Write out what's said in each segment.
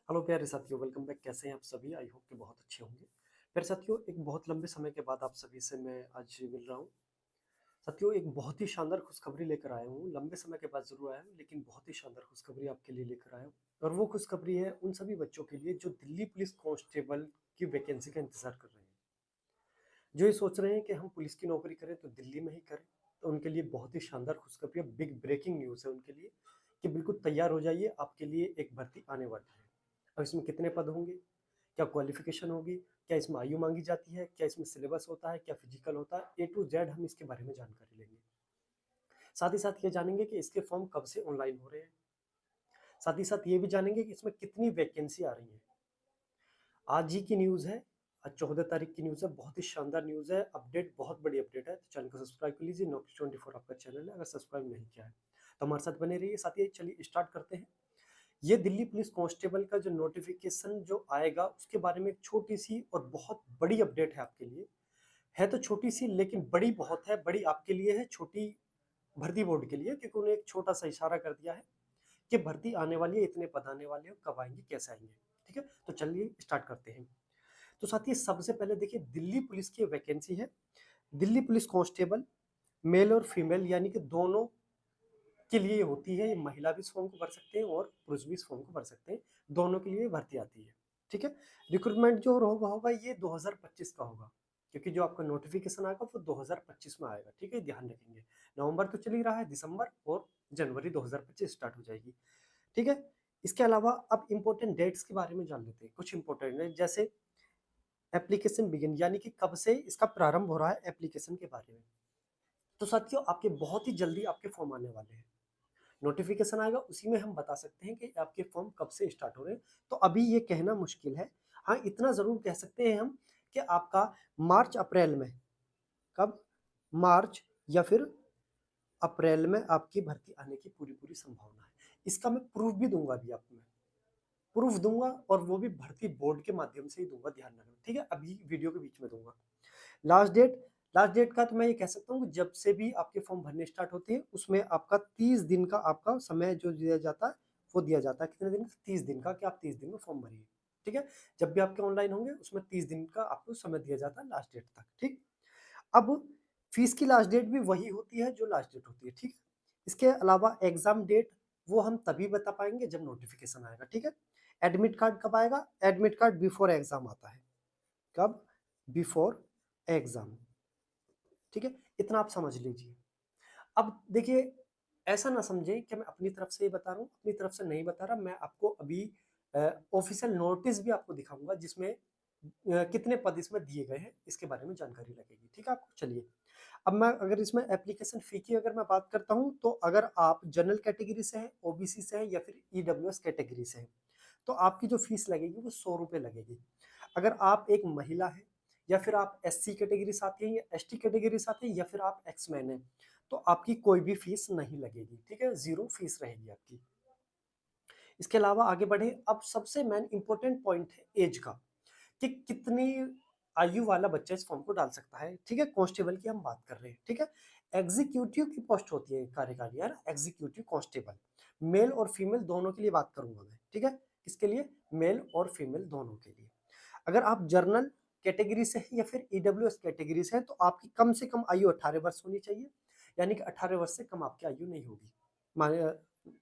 Hello प्यारे साथियों, welcome back. कैसे हैं आप सभी? आई होप कि बहुत अच्छे होंगे। प्यारे साथियों, एक बहुत लंबे समय के बाद आप सभी से मैं आज मिल रहा हूँ। साथियों, एक बहुत ही शानदार खुशखबरी लेकर आया हूँ। लंबे समय के बाद जरूर आया हूँ, लेकिन बहुत ही शानदार खुशखबरी आपके लिए लेकर आया हूँ। और वो खुशखबरी है उन सभी बच्चों के लिए जो दिल्ली पुलिस कांस्टेबल की वैकेंसी का इंतजार कर रहे हैं, जो ये सोच रहे हैं कि हम पुलिस की नौकरी करें तो दिल्ली में ही करें। तो उनके लिए बहुत ही शानदार खुशखबरी, बिग ब्रेकिंग न्यूज़ है उनके लिए कि बिल्कुल तैयार हो जाइए, आपके लिए एक भर्ती आने वाली है। अब इसमें कितने पद होंगे, क्या क्वालिफिकेशन होगी, क्या इसमें आयु मांगी जाती है, क्या इसमें सिलेबस होता है, क्या फिजिकल होता है, ए टू जेड हम इसके बारे में जानकारी लेंगे। साथ ही साथ ये जानेंगे कि इसके फॉर्म कब से ऑनलाइन हो रहे हैं। साथ ही साथ ये भी जानेंगे कि इसमें कितनी वैकेंसी आ रही है। आज ही की न्यूज़ है, आज 14 तारीख की न्यूज़ है। बहुत ही शानदार न्यूज़ है, अपडेट बहुत बड़ी अपडेट है। तो चैनल को सब्सक्राइब कर लीजिए। नौकरी 24 आपका चैनल है, अगर सब्सक्राइब नहीं किया है तो हमारे साथ बने रहिए। साथ ही चलिए स्टार्ट करते हैं। ये दिल्ली पुलिस कांस्टेबल का जो नोटिफिकेशन जो आएगा उसके बारे में एक छोटी सी और बहुत बड़ी अपडेट है आपके लिए। है तो छोटी सी लेकिन बड़ी बहुत है। बड़ी आपके लिए है, छोटी भर्ती बोर्ड के लिए, क्योंकि उन्हें एक छोटा सा इशारा कर दिया है कि भर्ती आने वाली है, इतने पद आने वाले हैं, कब आएंगे, कैसे आएंगे। ठीक है, तो चलिए स्टार्ट करते हैं। तो साथियों, सबसे पहले देखिए, दिल्ली पुलिस की वैकेंसी है। दिल्ली पुलिस कांस्टेबल मेल और फीमेल यानी कि दोनों के लिए होती है। ये महिला भी इस फॉर्म को भर सकते हैं और पुरुष भी इस फॉर्म को भर सकते हैं। दोनों के लिए भर्ती आती है। ठीक है, रिक्रूटमेंट जो होगा होगा ये 2025 का होगा, क्योंकि जो आपका नोटिफिकेशन आएगा वो 2025 में आएगा। ठीक है, ध्यान रखेंगे। नवंबर तो चल ही रहा है, दिसंबर और जनवरी 2025 स्टार्ट हो जाएगी। ठीक है, इसके अलावा अब इंपॉर्टेंट डेट्स के बारे में जान लेते हैं। कुछ इंपॉर्टेंट है, जैसे एप्लीकेशन बिगिन यानी कि कब से इसका प्रारंभ हो रहा है एप्लीकेशन के बारे में। तो साथियों, आपके बहुत ही जल्दी आपके फॉर्म आने वाले हैं। नोटिफिकेशन आएगा, उसी में हम बता सकते हैं कि आपके फॉर्म कब से स्टार्ट हो रहे हैं। तो अभी ये कहना मुश्किल है। हाँ, इतना जरूर कह सकते हैं हम कि आपका मार्च अप्रैल में, कब, मार्च या फिर अप्रैल में आपकी भर्ती आने की पूरी पूरी संभावना है। इसका मैं प्रूफ भी दूंगा, अभी आपको मैं प्रूफ दूंगा, और वो भी भर्ती बोर्ड के माध्यम से ही दूंगा, ध्यान रखना। ठीक है, अभी वीडियो के बीच में दूंगा। लास्ट डेट, लास्ट डेट का तो मैं ये कह सकता हूँ कि जब से भी आपके फॉर्म भरने स्टार्ट होते हैं उसमें आपका 30 दिन का आपका समय जो दिया जाता है, वो दिया जाता है। कितने दिन का? 30 दिन का, कि आप 30 दिन में फॉर्म भरिए। ठीक है, जब भी आपके ऑनलाइन होंगे उसमें 30 दिन का आपको समय दिया जाता है, लास्ट डेट तक। ठीक, अब फीस की लास्ट डेट भी वही होती है जो लास्ट डेट होती है। ठीक है, इसके अलावा एग्जाम डेट वो हम तभी बता पाएंगे जब नोटिफिकेशन आएगा। ठीक है, एडमिट कार्ड कब आएगा? एडमिट कार्ड बिफोर एग्जाम आता है। कब? Before exam. ठीक है, इतना आप समझ लीजिए। अब देखिए, ऐसा ना समझें कि मैं अपनी तरफ से ये बता रहा हूँ, अपनी तरफ से नहीं बता रहा। मैं आपको अभी ऑफिशियल नोटिस भी आपको दिखाऊंगा, जिसमें कितने पद इसमें दिए गए हैं इसके बारे में जानकारी लगेगी। ठीक है आपको, चलिए। अब मैं अगर इसमें एप्लीकेशन फी की अगर मैं बात करता हूँ, तो अगर आप जनरल कैटेगरी से हैं, ओबीसी से हैं या फिर ईडब्ल्यूएस कैटेगरी से हैं, तो आपकी जो फीस लगेगी वो 100 रुपये लगेगी। अगर आप एक महिला है, या फिर आप एससी कैटेगरी से आते हैं या एसटी कैटेगरी से आते हैं, या फिर आप एक्समैन हैं, तो आपकी कोई भी फीस नहीं लगेगी। ठीक है, जीरो फीस रहेगी आपकी। इसके अलावा आगे बढ़े, अब सबसे मेन इंपॉर्टेंट पॉइंट है एज का, कि कितनी आयु वाला बच्चा इस फॉर्म को डाल सकता है। ठीक है, कांस्टेबल की हम बात कर रहे हैं। ठीक है, एग्जीक्यूटिव की पोस्ट होती है कार्यकारी, है ना, एग्जीक्यूटिव कांस्टेबल। मेल और फीमेल दोनों के लिए बात करूंगा मैं। ठीक है, किसके लिए? मेल और फीमेल दोनों के लिए। अगर आप जर्नल कैटेगरी से हैं या फिर ईडब्ल्यूएस कैटेगरी से हैं, तो आपकी कम से कम आयु 18 वर्ष होनी चाहिए। यानी कि 18 वर्ष से कम आपकी आयु नहीं होगी, माने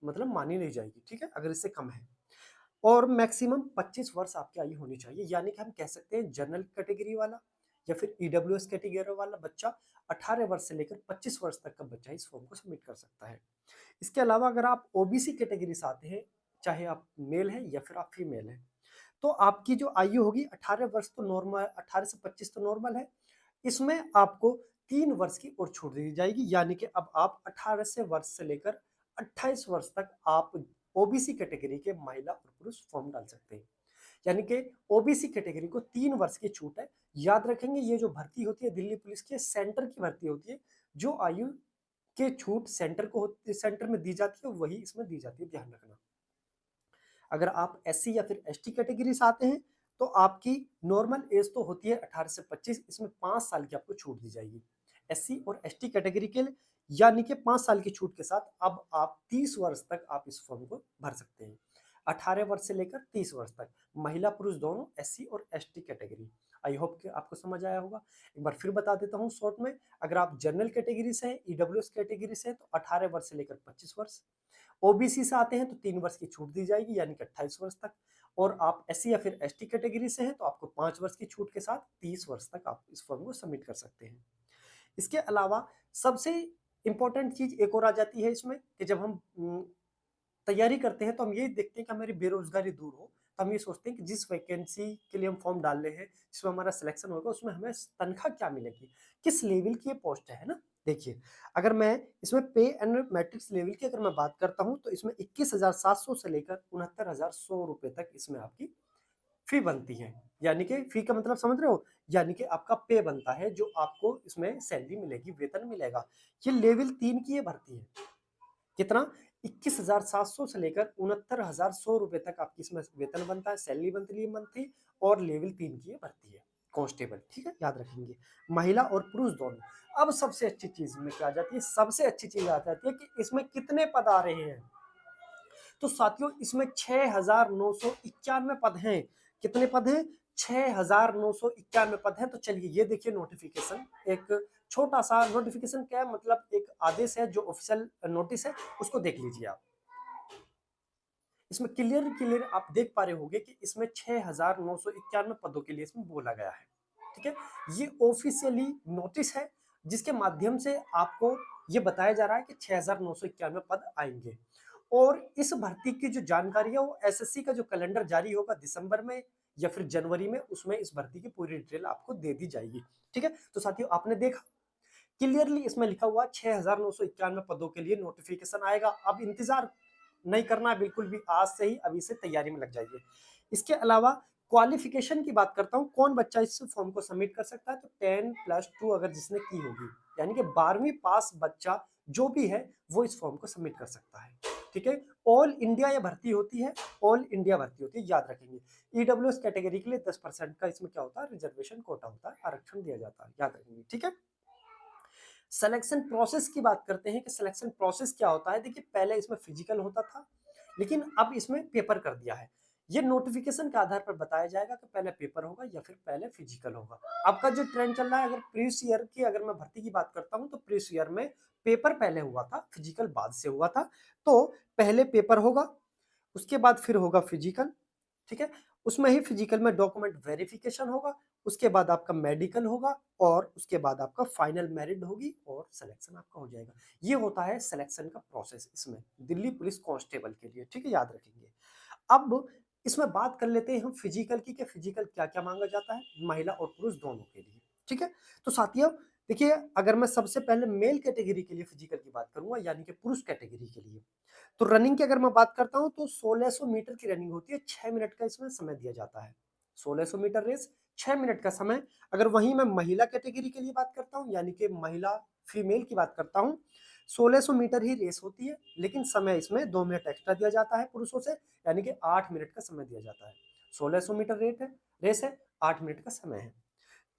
मतलब मानी नहीं जाएगी। ठीक है, अगर इससे कम है। और मैक्सिमम 25 वर्ष आपकी आयु होनी चाहिए। यानी कि हम कह सकते हैं जनरल कैटेगरी वाला या फिर ईडब्ल्यूएस कैटेगरी वाला बच्चा 18 वर्ष से लेकर 25 वर्ष तक का बच्चा इस फॉर्म को सबमिट कर सकता है। इसके अलावा अगर आप ओबीसी कैटेगरी से आते हैं, चाहे आप मेल हैं या फिर आप फीमेल हैं, तो आपकी जो आयु होगी 18 वर्ष तो नॉर्मल, 18 से 25 तो नॉर्मल है। इसमें आपको 3 वर्ष की और छूट दी जाएगी। यानी कि अब आप 18 से वर्ष से लेकर 28 वर्ष तक आप ओबीसी कैटेगरी के महिला और पुरुष फॉर्म डाल सकते हैं। यानी कि ओबीसी कैटेगरी को 3 वर्ष की छूट है। याद रखेंगे, ये जो भर्ती होती है दिल्ली पुलिस की, सेंटर की भर्ती होती है। जो आयु के छूट सेंटर को सेंटर में दी जाती है वही इसमें दी जाती है, ध्यान रखना। अगर आप एससी या फिर एसटी कैटेगरी से आते हैं, तो आपकी नॉर्मल एज तो होती है 18 से 25, इसमें 5 साल की आपको छूट दी जाएगी एससी और एसटी कैटेगरी के लिए। यानी कि 5 साल की छूट के साथ अब आप 30 वर्ष तक आप इस फॉर्म को भर सकते हैं। 18 वर्ष से लेकर 30 वर्ष तक, महिला पुरुष दोनों, एससी और एसटी कैटेगरी। आई होप कि आपको समझ आया होगा। एक बार फिर बता देता हूँ शॉर्ट में, अगर आप जनरल कैटेगरी से हैं, ईडब्ल्यूएस कैटेगरी से हैं, तो 18 वर्ष से लेकर 25 वर्ष, ओबीसी से आते हैं तो 3 वर्ष की छूट दी जाएगी यानी कि 28 वर्ष तक, और आप एससी या फिर एसटी कैटेगरी से हैं तो आपको 5 वर्ष की छूट के साथ 30 वर्ष तक आप इस फॉर्म को सबमिट कर सकते हैं। इसके अलावा सबसे इंपॉर्टेंट चीज एक और आ जाती है इसमें कि जब हम तैयारी करते हैं तो हम ये देखते हैं कि हमारी बेरोजगारी दूर हो, तो हम ये सोचते हैं कि जिस वैकेंसी के लिए हम फॉर्म डाल रहे हैं, जिसमें हमारा सिलेक्शन होगा, उसमें हमें तनख्वाह क्या मिलेगी, किस लेवल की ये पोस्ट है ना। देखिए, अगर मैं इसमें पे एंड मैट्रिक्स लेवल की अगर मैं बात करता हूँ तो इसमें 21,700 से लेकर 69,100 रुपए तक इसमें आपकी फी बनती है। यानी कि फी का मतलब समझ रहे हो, यानी कि आपका पे बनता है, जो आपको इसमें सैलरी मिलेगी, वेतन मिलेगा। ये लेवल 3 की ये भर्ती है। कितना? 21,700 से लेकर 69,100 रुपए तक आपकी इसमें वेतन बनता है, सैलरी बनती है मंथली, और लेवल 3 की ये भर्ती है, कांस्टेबल। ठीक है, याद रखेंगे, महिला और पुरुष दोनों। अब सबसे अच्छी चीज में क्या आ जाती है, सबसे अच्छी चीज आ जाती है कि इसमें कितने पद आ रहे हैं। तो साथियों, इसमें 6,991 पद हैं। कितने पद हैं? 6,991 पद हैं। तो चलिए ये देखिए नोटिफिकेशन, एक छोटा सा नोटिफिकेशन, क्या है मतलब, एक आदेश है जो ऑफिशियल नोटिस है, उसको देख लीजिए आप। इसमें क्लियर क्लियर आप देख पा रहे होंगे कि इसमें 6,991 पदों के लिए इसमें बोला गया है। ठीक है, ये ऑफिशियली नोटिस है जिसके माध्यम से आपको ये बताया जा रहा है कि 6,991 पद आएंगे। और इस भर्ती की जो जानकारी है वो एसएससी का जो कैलेंडर जारी होगा दिसंबर में या फिर जनवरी में, उसमें इस भर्ती की पूरी डिटेल आपको दे दी जाएगी। ठीक है, तो साथियों आपने देखा क्लियरली इसमें लिखा हुआ 6,991 पदों के लिए नोटिफिकेशन आएगा। अब इंतजार नहीं करना है बिल्कुल भी, आज से ही अभी से तैयारी में लग जाइए। इसके अलावा क्वालिफिकेशन की बात करता हूँ, कौन बच्चा इस फॉर्म को सबमिट कर सकता है, तो 10+2 अगर जिसने की होगी, यानी कि 12वीं पास बच्चा जो भी है वो इस फॉर्म को सबमिट कर सकता है। ठीक है, ऑल इंडिया ये भर्ती होती है, ऑल इंडिया भर्ती होती है, याद रखेंगे। ईडब्ल्यूएस कैटेगरी के लिए 10% का इसमें क्या होता है, रिजर्वेशन कोटा होता है, आरक्षण दिया जाता है, याद रखेंगे। ठीक है, सिलेक्शन प्रोसेस की बात करते हैं कि सिलेक्शन प्रोसेस क्या होता है। देखिए, पहले इसमें फिजिकल होता था, लेकिन अब इसमें पेपर कर दिया है। ये नोटिफिकेशन के आधार पर बताया जाएगा कि पहले पेपर होगा या फिर पहले फिजिकल होगा। आपका जो ट्रेंड चल रहा है, अगर प्रीवियस ईयर की अगर मैं भर्ती की बात करता हूं तो प्रीवियस ईयर में पेपर पहले हुआ था, फिजिकल बाद से हुआ था। तो पहले पेपर होगा, उसके बाद फिर होगा फिजिकल। ठीक है, उसमें ही फिजिकल में डॉक्यूमेंट वेरिफिकेशन होगा, उसके बाद आपका मेडिकल होगा, और उसके बाद आपका फाइनल मेरिट होगी और सिलेक्शन आपका हो जाएगा। ये होता है सिलेक्शन का प्रोसेस इसमें दिल्ली पुलिस कांस्टेबल के लिए। ठीक है, याद रखेंगे। अब इसमें बात कर लेते हैं हम फिजिकल की, कि फिजिकल क्या क्या मांगा जाता है महिला और पुरुष दोनों के लिए। ठीक है, तो साथियों देखिए, अगर मैं सबसे पहले मेल कैटेगरी के लिए फिजिकल की बात करूंगा, यानी कि पुरुष कैटेगरी के लिए, तो रनिंग की अगर मैं बात करता हूं तो 1600 मीटर की रनिंग होती है, 6 मिनट का इसमें समय दिया जाता है। 1600 मीटर रेस, 6 मिनट का समय। अगर वहीं मैं महिला कैटेगरी के लिए बात करता हूं, यानी कि महिला फीमेल की बात करता हूं, 1600 मीटर ही रेस होती है, लेकिन समय इसमें 2 मिनट एक्स्ट्रा दिया जाता है पुरुषों से, यानी कि 8 मिनट का समय दिया जाता है। 1600 मीटर रेस है, 8 मिनट का समय है।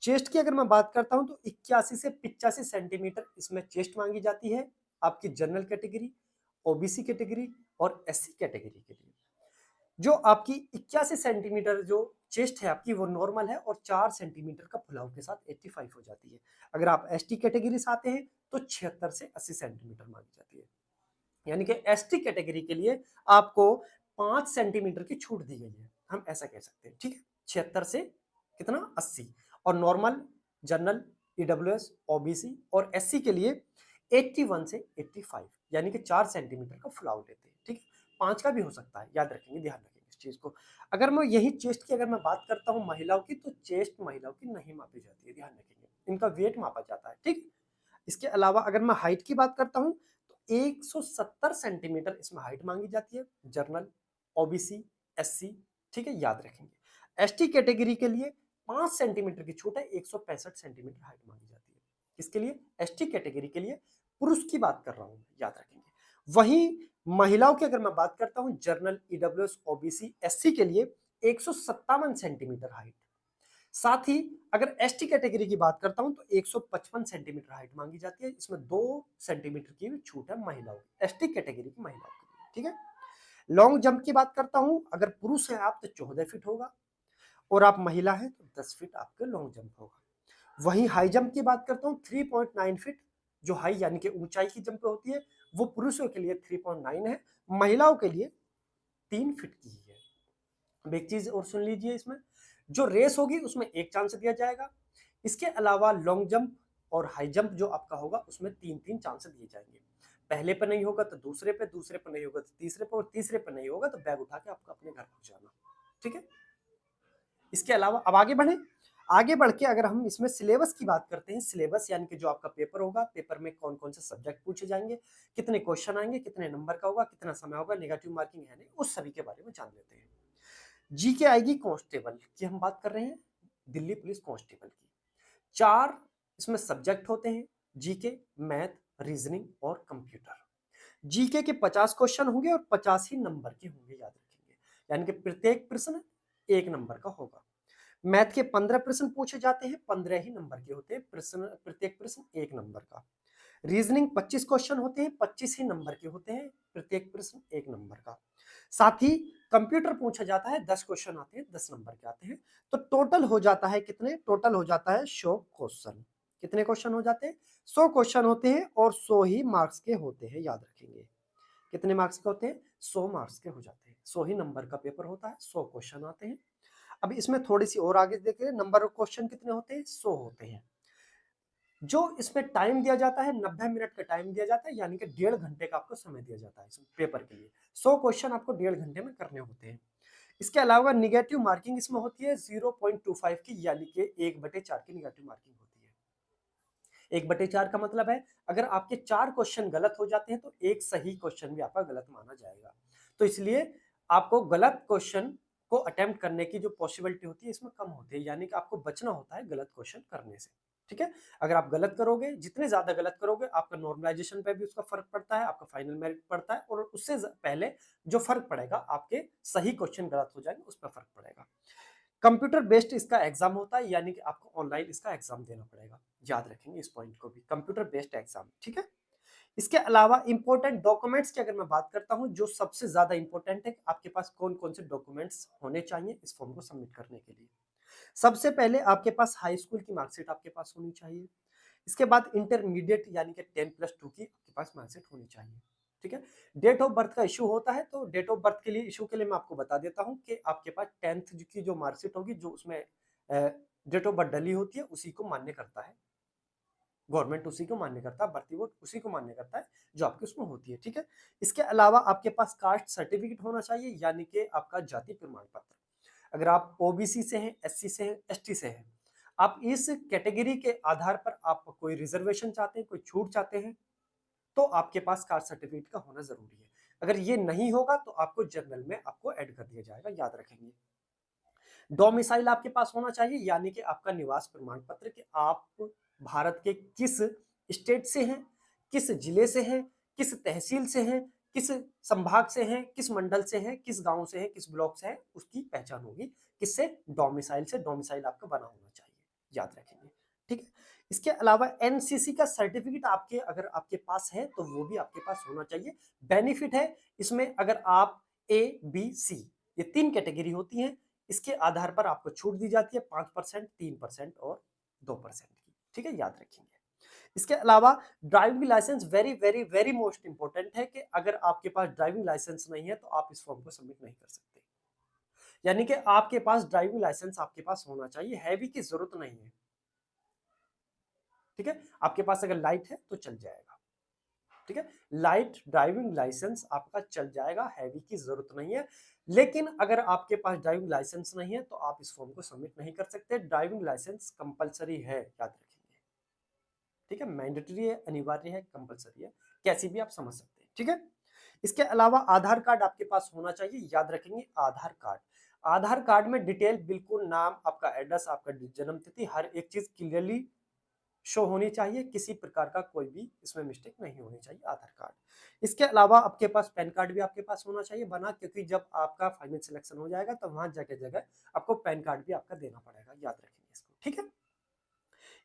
चेस्ट की अगर मैं बात करता हूं तो 81 से 85 सेंटीमीटर इसमें चेस्ट मांगी जाती है, आपकी जनरल कैटेगरी, ओबीसी कैटेगरी और एससी कैटेगरी के लिए। जो आपकी 81 सेंटीमीटर जो चेस्ट है आपकी, वो नॉर्मल है, और 4 सेंटीमीटर का फुलाव के साथ 85 हो जाती है। अगर आप एसटी कैटेगरी से आते हैं तो 76 से 80 सेंटीमीटर मांगी जाती है। यानी कि एसटी कैटेगरी के लिए आपको 5 सेंटीमीटर की छूट दी गई है, हम ऐसा कह सकते हैं। ठीक है, 76 से कितना, 80। और नॉर्मल, जनरल, ईडब्ल्यूएस, ओबीसी और एससी के लिए 81 से 85, यानी कि 4 सेंटीमीटर का फुलाव लेते हैं। ठीक है, 5 का भी हो सकता है, याद रखेंगे, ध्यान रखेंगे इस चीज को। अगर मैं यही चेस्ट की अगर मैं बात करता हूँ महिलाओं की, तो चेस्ट महिलाओं की नहीं मापी जाती है, ध्यान रखेंगे, इनका वेट मापा जाता है। ठीक, इसके अलावा अगर मैं हाइट की बात करता हूं तो 170 सेंटीमीटर इसमें हाइट मांगी जाती है, जनरल, ओबीसी, एससी। ठीक है, याद रखेंगे। एसटी कैटेगरी के लिए 5 सेंटीमीटर की छूट है, 165 सेंटीमीटर हाइट मांगी जाती है। इसके लिए एसटी कैटेगरी के लिए, पुरुष की बात कर रहा हूं, याद रखेंगे। वहीं महिलाओं की अगर मैं बात करता हूं, जनरल, ईडब्ल्यूएस, ओबीसी, एससी के लिए 157 सेंटीमीटर हाइट। साथ ही अगर एसटी कैटेगरी की बात करता हूं तो 155 सेंटीमीटर हाइट मांगी जाती है, इसमें 2 सेंटीमीटर की भी छूट है महिलाओं की, एसटी कैटेगरी की महिलाओं के लिए। ठीक है, लॉन्ग जंप की बात करता हूं, अगर पुरुष है आप तो 14 फीट होगा, और आप महिला हैं तो 10 फीट आपका लॉन्ग जंप होगा। वहीं हाई जंप की बात करता हूँ, 3.9 फीट जो हाई यानी कि ऊंचाई की जंप होती है, वो पुरुषों के लिए 3.9 है, महिलाओं के लिए 3 फीट की है। अब एक चीज और सुन लीजिए, इसमें जो रेस होगी उसमें एक चांस दिया जाएगा। इसके अलावा लॉन्ग जंप और हाई जंप जो आपका होगा उसमें 3-3 चांस दिए जाएंगे। पहले पे नहीं होगा तो दूसरे पे, दूसरे पे नहीं होगा तो तीसरे पे, और तीसरे पे नहीं होगा तो बैग उठा के आपको अपने घर पहुंच जाना। ठीक है। इसके अलावा अब आगे बढ़े, आगे बढ़ के अगर हम इसमें सिलेबस की बात करते हैं, सिलेबस यानी कि जो आपका पेपर होगा, पेपर में कौन कौन से सब्जेक्ट पूछे जाएंगे, कितने क्वेश्चन आएंगे, कितने नंबर का होगा, कितना समय होगा, नेगेटिव मार्किंग है नहीं, उस सभी के बारे में जान लेते हैं। जी के आएगी कांस्टेबल की, हम बात कर रहे हैं दिल्ली पुलिस कांस्टेबल की। 4 इसमें सब्जेक्ट होते हैं, जीके, मैथ, रीजनिंग और कंप्यूटर। जीके के 50 क्वेश्चन होंगे और 50 ही नंबर के होंगे, याद रखेंगे, यानी कि प्रत्येक प्रश्न 1 नंबर का होगा। मैथ के 15 प्रश्न पूछे जाते हैं, 15 ही नंबर के होते हैं, प्रश्न प्रत्येक प्रश्न 1 नंबर का। रीजनिंग 25 क्वेश्चन होते हैं, 25 ही नंबर के होते हैं, प्रत्येक प्रश्न 1 नंबर का। साथ ही कंप्यूटर पूछा जाता है, 10 क्वेश्चन आते हैं, 10 नंबर के आते हैं। तो टोटल हो जाता है कितने, टोटल हो जाता है 100 क्वेश्चन। कितने क्वेश्चन हो जाते हैं, 100 क्वेश्चन होते हैं, और 100 ही मार्क्स के होते हैं, याद रखेंगे। कितने मार्क्स के होते हैं, 100 मार्क्स के हो जाते हैं, 100 ही नंबर का पेपर होता है, 100 क्वेश्चन आते हैं। अब इसमें थोड़ी सी और आगे देखिए, नंबर ऑफ क्वेश्चन कितने होते हैं, 100 होते हैं। जो इसमें टाइम दिया जाता है, 90 मिनट का टाइम दिया जाता है, यानी कि 1.5 घंटे का आपको समय दिया जाता है इस पेपर के लिए। 100 क्वेश्चन आपको 1.5 घंटे में करने होते हैं। इसके अलावा निगेटिव मार्किंग इसमें होती है 0.25 की, यानी कि 1/4 की निगेटिव मार्किंग होती है। 1/4 का मतलब है अगर आपके 4 क्वेश्चन गलत हो जाते हैं तो एक सही क्वेश्चन भी आपका गलत माना जाएगा। तो इसलिए आपको गलत क्वेश्चन को अटेम्प्ट करने की जो पॉसिबिलिटी होती है इसमें कम होती है, यानी कि आपको बचना होता है गलत क्वेश्चन करने से। ठीक है। अगर आप गलत करोगे, जितने ज्यादा गलत करोगे, आपका नॉर्मलाइजेशन पे भी उसका फर्क पड़ता है, आपका फाइनल मेरिट पड़ता है, और उससे पहले जो फर्क पड़ेगा आपके सही क्वेश्चन गलत हो जाएंगे, उस पर फर्क पड़ेगा। कंप्यूटर बेस्ड इसका एग्जाम होता है, यानी कि आपको ऑनलाइन इसका एग्जाम देना पड़ेगा, याद रखेंगे इस पॉइंट को भी, कंप्यूटर बेस्ड एग्जाम। ठीक है। इसके अलावा इंपॉर्टेंट डॉक्यूमेंट्स की अगर मैं बात करता हूं, जो सबसे ज्यादा इंपॉर्टेंट है, आपके पास कौन कौन से डॉक्यूमेंट्स होने चाहिए इस फॉर्म को सबमिट करने के लिए। सबसे पहले आपके पास हाई स्कूल की मार्कशीट आपके पास होनी चाहिए। इसके बाद इंटरमीडिएट यानी कि 10+2 की आपके पास मार्कशीट होनी चाहिए। ठीक है। डेट ऑफ बर्थ का इशू होता है, तो डेट ऑफ बर्थ के लिए इशू के लिए मैं आपको बता देता हूं कि आपके पास 10th की जो मार्कशीट होगी, जो उसमें डेट ऑफ बर्थ डली होती है, उसी को मान्य करता है गवर्नमेंट, उसी को मान्य करता है, भर्ती बोर्ड उसी को मान्य करता है जो आपके उसमें होती है। ठीक है। इसके अलावा आपके पास कास्ट सर्टिफिकेट होना चाहिए, यानी कि आपका जाति प्रमाण पत्र। अगर आप ओबीसी से हैं, एससी से हैं, एसटी से हैं, आप इस कैटेगरी के आधार पर आप कोई रिजर्वेशन चाहते हैं, कोई छूट चाहते हैं, तो आपके पास कास्ट सर्टिफिकेट का होना जरूरी है। अगर ये नहीं होगा तो आपको जनरल में आपको ऐड कर दिया जाएगा, याद रखेंगे। डोमिसाइल आपके पास होना चाहिए, यानी कि आपका निवास प्रमाण पत्र, कि आप भारत के किस स्टेट से हैं, किस जिले से हैं, किस तहसील से हैं, किस संभाग से हैं, किस मंडल से हैं, किस गांव से हैं, किस ब्लॉक से हैं, उसकी पहचान होगी किससे, डोमिसाइल से। डोमिसाइल आपका बना होना चाहिए, याद रखेंगे। ठीक है। इसके अलावा एनसीसी का सर्टिफिकेट आपके अगर आपके पास है तो वो भी आपके पास होना चाहिए। बेनिफिट है इसमें, अगर आप A, B, C ये 3 कैटेगरी होती हैं, इसके आधार पर आपको छूट दी जाती है 5%, 3% और 2% की। ठीक है, याद रखेंगे। इसके अलावा driving licence very very very most important है, कि अगर आपके पास ड्राइविंग लाइसेंस नहीं है तो आप इस फॉर्म को सबमिट नहीं कर सकते। यानी कि आपके पास ड्राइविंग लाइसेंस आपके पास होना चाहिए, हैवी की जरूरत नहीं है। ठीक है। आपके पास अगर लाइट है तो चल जाएगा। ठीक है। लाइट ड्राइविंग लाइसेंस आपका चल जाएगा, हैवी की जरूरत नहीं है। लेकिन अगर आपके पास ड्राइविंग लाइसेंस नहीं है तो आप इस फॉर्म को सबमिट नहीं कर सकते। ड्राइविंग लाइसेंस कंपलसरी है, याद रखेंगे। ठीक है। मैंडेटरी है, अनिवार्य है, कंपलसरी है, कैसी भी आप समझ सकते हैं। ठीक है। इसके अलावा आधार कार्ड आपके पास होना चाहिए, याद रखेंगे। आधार कार्ड, आधार कार्ड में डिटेल बिल्कुल, नाम, आपका एड्रेस, आपका जन्म तिथि, हर एक चीज क्लियरली शो होनी चाहिए, किसी प्रकार का कोई भी इसमें मिस्टेक नहीं होनी चाहिए, आधार कार्ड। इसके अलावा आपके पास पैन कार्ड भी आपके पास होना चाहिए बना, क्योंकि जब आपका फाइनल सिलेक्शन हो जाएगा तो वहां जगह जगह आपको पैन कार्ड भी आपका देना पड़ेगा, याद रखेंगे इसको। ठीक है।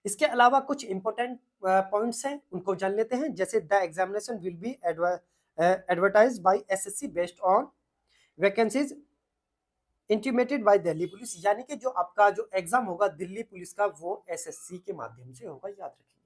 इसके अलावा कुछ इंपॉर्टेंट पॉइंट्स हैं, उनको जान लेते हैं। जैसे the examination will be advertise by SSC based on vacancies intimated by Delhi police, यानी कि जो आपका जो एग्जाम होगा दिल्ली पुलिस का वो एसएससी के माध्यम से होगा, याद रखिए।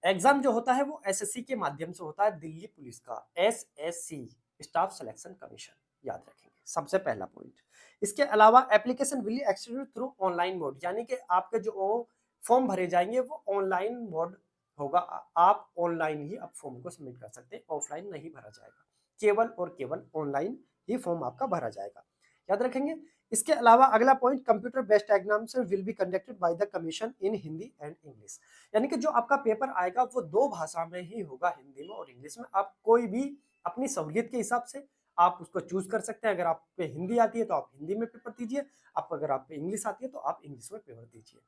एग्जाम जो होता है वो एसएससी के माध्यम से होता है, दिल्ली पुलिस का एसएससी, स्टाफ सिलेक्शन कमीशन, याद रखेंगे सबसे पहला पॉइंट। इसके अलावा application will execute through online mode, यानी कि आपके जो फॉर्म भरे जाएंगे वो ऑनलाइन मोड होगा। आप ऑनलाइन ही आप फॉर्म को सबमिट कर सकते हैं, ऑफलाइन नहीं भरा जाएगा, केवल और केवल ऑनलाइन ही फॉर्म आपका भरा जाएगा, याद रखेंगे। इसके अलावा अगला point, computer based examination will be conducted by the commission in Hindi and English, यानी कि जो आपका पेपर आएगा वो दो भाषा में ही होगा, हिंदी में और इंग्लिश में। आप कोई भी अपनी सहूलियत के हिसाब से आप उसको चूज कर सकते हैं। अगर आप पे हिंदी आती है तो आप हिंदी में पेपर दीजिए, आप अगर आप पे इंग्लिश आती है तो आप इंग्लिश में पेपर दीजिए।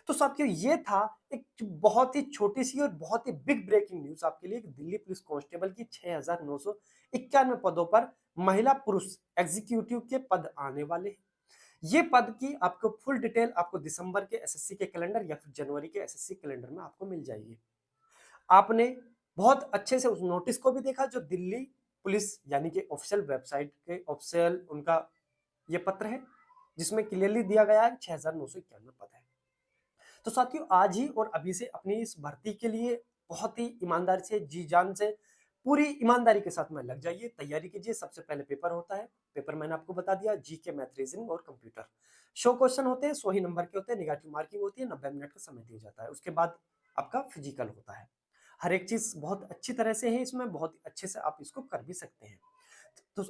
तो साथियों ये था एक बहुत ही छोटी सी और बहुत ही बिग ब्रेकिंग न्यूज आपके लिए, दिल्ली पुलिस कांस्टेबल की 6,991 पदों पर महिला पुरुष एग्जीक्यूटिव के पद आने वाले हैं। ये पद की आपको फुल डिटेल आपको दिसंबर के एसएससी के कैलेंडर या फिर जनवरी के एसएससी कैलेंडर में आपको मिल जाएगी। आपने बहुत अच्छे से उस नोटिस को भी देखा जो दिल्ली पुलिस यानी कि ऑफिशियल वेबसाइट के ऑफिशियल उनका ये पत्र है, जिसमें क्लियरली दिया गया है 6,991 पद है। तो साथियों आज ही और अभी से अपनी इस भर्ती के लिए बहुत ही ईमानदारी से, जी जान से, पूरी ईमानदारी के साथ में लग जाइए, तैयारी कीजिए। सबसे पहले पेपर होता है, पेपर मैंने आपको बता दिया, जीके, मैथ, रीजनिंग और कंप्यूटर। 100 क्वेश्चन होते हैं, 100 ही नंबर के होते हैं, नेगेटिव मार्किंग होती है, 90 मिनट का समय दिया जाता है। उसके बाद आपका फिजिकल होता है। हर एक चीज बहुत अच्छी तरह से है, इसमें बहुत अच्छे से आप इसको कर भी सकते हैं। तो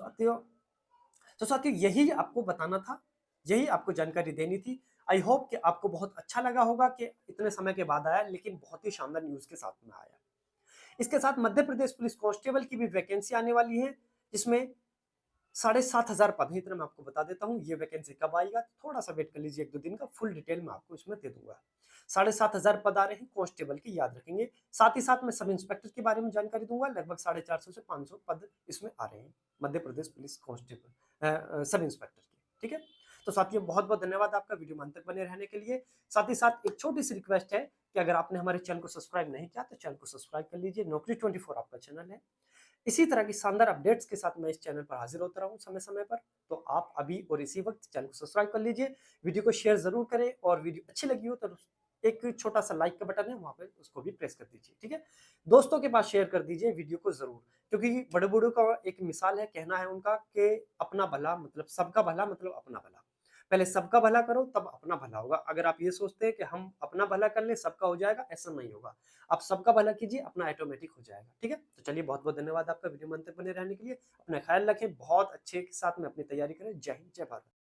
साथियों यही आपको बताना था, यही आपको जानकारी देनी थी। आई होप कि आपको बहुत अच्छा लगा होगा कि इतने समय के बाद आया, लेकिन बहुत ही शानदार न्यूज के साथ में आया। इसके साथ मध्य प्रदेश पुलिस कांस्टेबल की भी वैकेंसी आने वाली है, जिसमें 7,500 पद है, इतना मैं आपको बता देता हूँ। ये वैकेंसी कब आएगा थोड़ा सा वेट कर लीजिए, 1-2 दिन का फुल डिटेल मैं आपको इसमें दे दूंगा। 7,500 पद आ रहे हैं कांस्टेबल की, याद रखेंगे। साथ ही साथ मैं सब इंस्पेक्टर के बारे में जानकारी दूंगा, लगभग 450 से 500 पद इसमें आ रहे हैं Madhya Pradesh police constable sub inspector के, ठीक है। तो साथियों बहुत बहुत धन्यवाद आपका वीडियो में अंत तक बने रहने के लिए। साथ ही साथ एक छोटी सी रिक्वेस्ट है कि अगर आपने हमारे चैनल को सब्सक्राइब नहीं किया तो चैनल को सब्सक्राइब कर लीजिए। नौकरी 24 आपका चैनल है, इसी तरह की शानदार अपडेट्स के साथ मैं इस चैनल पर हाजिर होता रहूं समय समय पर। तो आप अभी और इसी वक्त चैनल को सब्सक्राइब कर लीजिए, वीडियो को शेयर जरूर करें, और वीडियो अच्छी लगी हो तो एक छोटा सा लाइक का बटन है वहां पे, उसको भी प्रेस कर दीजिए, ठीक है। दोस्तों के पास शेयर कर दीजिए वीडियो को जरूर, क्योंकि बड़े बूढ़ों का एक मिसाल है, कहना है उनका कि अपना भला मतलब सबका भला मतलब अपना भला। पहले सबका भला करो तब अपना भला होगा। अगर आप ये सोचते हैं कि हम अपना भला कर ले सबका हो जाएगा, ऐसा नहीं होगा। आप सबका भला कीजिए, अपना ऑटोमेटिक हो जाएगा, ठीक है। तो चलिए बहुत बहुत धन्यवाद आपका वीडियो में अंत तक बने रहने के लिए। अपना ख्याल रखें, बहुत अच्छे के साथ में अपनी तैयारी करें। जय हिंद, जय भारत।